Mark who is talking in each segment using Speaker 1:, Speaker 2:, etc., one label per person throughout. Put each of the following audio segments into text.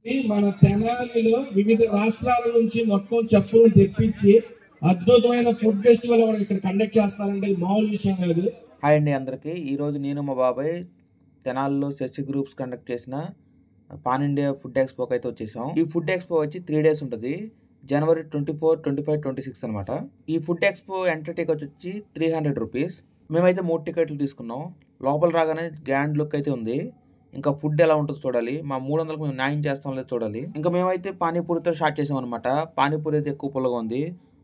Speaker 1: మన తెనాలిలో వివిధ రాష్ట్రాల నుంచి మొత్తం చెప్పులు తెప్పించి అద్భుతమైన ఫుడ్ ఫెస్టివల్ ఇక్కడ కండక్ట్ చేస్తారంటే మామూలు విషయం కాదు.
Speaker 2: హాయ్ అండి అందరికీ. ఈరోజు నేను మా బాబాయ్ తెనాలిలో సెస్సి గ్రూప్స్ కండక్ట్ చేసిన పాన్ ఇండియా ఫుడ్ ఎక్స్పోకి అయితే వచ్చేసాం. ఈ ఫుడ్ ఎక్స్పో వచ్చి 3 days ఉంటుంది. January 24, 25, 26 అనమాట. ఈ ఫుడ్ ఎక్స్పో ఎంట్రీ టికెట్ వచ్చి 300 రూపీస్. మేమైతే 3 టికెట్లు తీసుకున్నాం. లోపల రాగానే గ్రాండ్ లుక్ అయితే ఉంది. ఇంకా ఫుడ్ ఎలా ఉంటుందో చూడాలి. మా 300కు మేము న్యాయం చేస్తాం లేదు చూడాలి. ఇంకా మేమైతే పానీపూరితో స్టార్ట్ చేసాం అనమాట. పానీపూరి అయితే ఎక్కువ పుల్లగా ఉంది.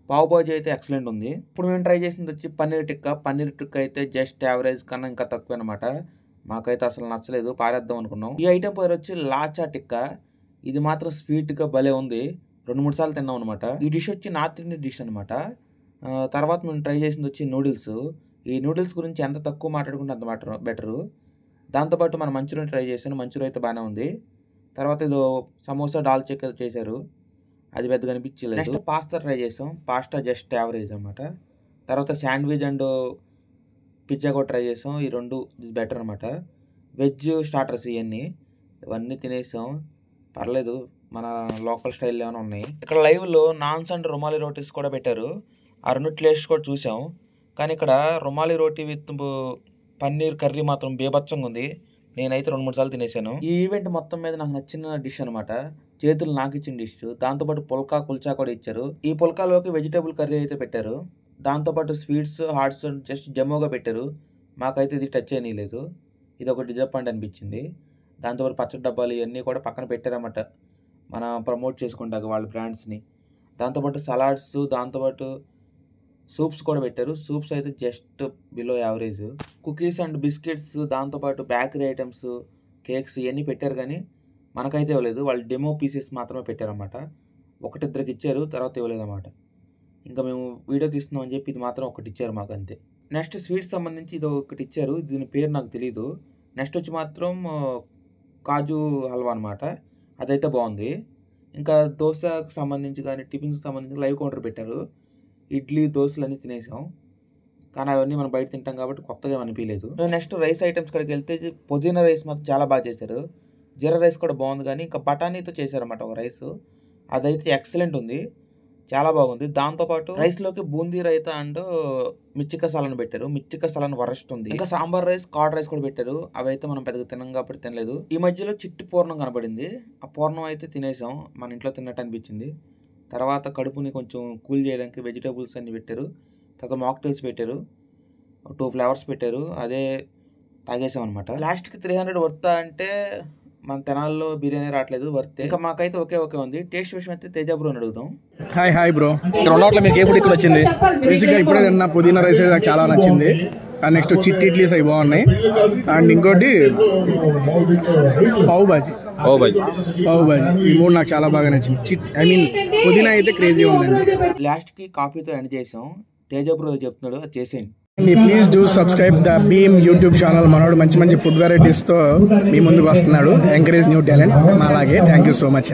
Speaker 2: పావ్ బాజీ అయితే ఎక్సలెంట్ ఉంది. ఇప్పుడు మేము ట్రై చేసింది వచ్చి పన్నీర్ టిక్కా. పన్నీర్ టిక్కా అయితే జస్ట్ యావరేజ్ కన్నా ఇంకా తక్కువ అనమాట. మాకైతే అసలు నచ్చలేదు, పారేద్దాం అనుకున్నాం. ఈ ఐటెం పేరు వచ్చి లాచా టిక్కా. ఇది మాత్రం స్వీట్గా భలే ఉంది. 2-3 సార్లు తిన్నాం అనమాట. ఈ డిష్ వచ్చి నార్త్ ఇండియన్ డిష్ అనమాట. తర్వాత మేము ట్రై చేసింది వచ్చి నూడిల్స్. ఈ నూడిల్స్ గురించి ఎంత తక్కువ మాట్లాడుకుంటే అంత బెటరు. దాంతోపాటు మనం మంచూరియన్ ట్రై చేశాను. మంచూరియన్ అయితే బాగానే ఉంది. తర్వాత ఏదో సమోసా దాల్చా చేశారు, అది పెద్దగా అనిపించలేదు. నెక్స్ట్ పాస్తా ట్రై చేసాం. పాస్తా జస్ట్ యావరేజ్ అనమాట. తర్వాత శాండ్విచ్ అండ్ పిజ్జా కూడా ట్రై చేసాం. ఈ రెండు బెటర్ అనమాట. వెజ్ స్టార్టర్స్ ఇవన్నీ తినేసాం. పర్లేదు, మన లోకల్ స్టైల్ ఏమైనా ఉన్నాయి. ఇక్కడ లైవ్లో నాన్స్ అండ్ రుమాలి రోటీస్ కూడా పెట్టారు. ఆ రెండు టేస్ట్ కూడా చూసాం. కానీ ఇక్కడ రుమాలి రోటీ విత్ పన్నీర్ కర్రీ మాత్రం బేబచ్చంగా ఉంది. నేనైతే 2-3 సార్లు తినేసాను. ఈ ఈవెంట్ మొత్తం మీద నాకు నచ్చిన డిష్ అనమాట. చేతులు నాకు ఇచ్చిన డిష్. దాంతోపాటు పుల్కా కుల్చా కూడా ఇచ్చారు. ఈ పుల్కాలోకి వెజిటేబుల్ కర్రీ అయితే పెట్టారు. దాంతోపాటు స్వీట్స్ హాట్స్ జస్ట్ డెమోగా పెట్టారు. మాకైతే ఇది టచ్ చేయలేదు. ఇది ఒక డిజపాయింట్ అనిపించింది. దాంతోపాటు పచ్చడి డబ్బాలు ఇవన్నీ కూడా పక్కన పెట్టారన్నమాట, మనం ప్రమోట్ చేసుకుంటాక వాళ్ళ బ్రాండ్స్ని. దాంతోపాటు సలాడ్స్, దాంతోపాటు సూప్స్ కూడా పెట్టారు. సూప్స్ అయితే just below average. Cookies and biscuits, దాంతోపాటు బేకరీ ఐటమ్స్, కేక్స్ ఇవన్నీ పెట్టారు. కానీ మనకైతే ఇవ్వలేదు. వాళ్ళు డెమో పీసెస్ మాత్రమే పెట్టారన్నమాట. 1-2కి ఇచ్చారు, తర్వాత ఇవ్వలేదు అన్నమాట. ఇంకా మేము వీడియో తీస్తున్నాం అని చెప్పి ఇది మాత్రం ఒకటి ఇచ్చారు మాకు, అంతే. నెక్స్ట్ స్వీట్స్ సంబంధించి ఇది ఒకటి ఇచ్చారు. దీని పేరు నాకు తెలీదు. నెక్స్ట్ వచ్చి మాత్రం కాజు హల్వా అనమాట. అదైతే బాగుంది. ఇంకా దోశకు సంబంధించి కానీ టిఫిన్స్కి సంబంధించి లైవ్ కౌంటర్ పెట్టారు. ఇడ్లీ దోశలు అన్నీ తినేసాం. కానీ అవన్నీ మనం బయట తింటాం కాబట్టి కొత్తగా అనిపించలేదు. నెక్స్ట్ రైస్ ఐటమ్స్ కాడికి వెళ్తే పుదీనా రైస్ మాత్రం చాలా బాగా చేశారు. జీరా రైస్ కూడా బాగుంది. కానీ ఇంకా బఠానీతో చేశారన్నమాట ఒక రైస్. అదైతే ఎక్సలెంట్ ఉంది, చాలా బాగుంది. దాంతోపాటు రైస్లోకి బూందీ రైతా అండ్ మిర్చిక సలాన్ పెట్టారు. మిర్చిక సలాన్ వరస్ట్ ఉంది. ఇంకా సాంబార్ రైస్, కార్డ్ రైస్ కూడా పెట్టారు. అవి అయితే మనం పెద్దగా తిన్నాం కాబట్టి తినలేదు. ఈ మధ్యలో చిట్టి పూర్ణం కనబడింది. ఆ పూర్ణం అయితే తినేసాం. మన ఇంట్లో తిన్నట్టు అనిపించింది. తర్వాత కడుపుని కొంచెం కూల్ చేయడానికి వెజిటేబుల్స్ అన్ని పెట్టారు. తర్వాత మాక్టైల్స్ పెట్టారు. 2 ఫ్లేవర్స్ పెట్టారు. అదే తాగేసాం అనమాట. లాస్ట్కి 300 వర్తా అంటే మన తెనాల్లో బిర్యానీ రావట్లేదు, వర్తే. ఇంకా మాకైతే ఓకే ఉంది. టేస్ట్ విషయం అయితే తేజ బ్రోని అడుగుదాం.
Speaker 3: Hi bro. ఇక్కడ ఉన్నట్లు మీకు ఏ ఫుడ్ ఇక్కడ వచ్చింది? బేసిక్గా ఇప్పుడే తిన్న పుదీనా రైస్ నాకు చాలా నచ్చింది. అండ్ నెక్స్ట్ చిట్టి ఇడ్లీస్ అవి బాగున్నాయి. అండ్ ఇంకోటి పావు బాజీ. ఈ 3 నాకు చాలా బాగా నచ్చింది. పుదీనా అయితే క్రేజీ ఉందండి.
Speaker 2: లాస్ట్కి కాఫీతో ఎండ్ చేసాం. తేజ బ్రో చెప్తున్నాడు, అది చేసేయండి.
Speaker 3: Please do subscribe the beam YouTube channel. మనోడు మంచి ఫుడ్ వెరైటీస్ తో మీ ముందుకు వస్తున్నాడు. ఎంకరేజ్ న్యూ టాలెంట్ అలాగే. Thank you so much.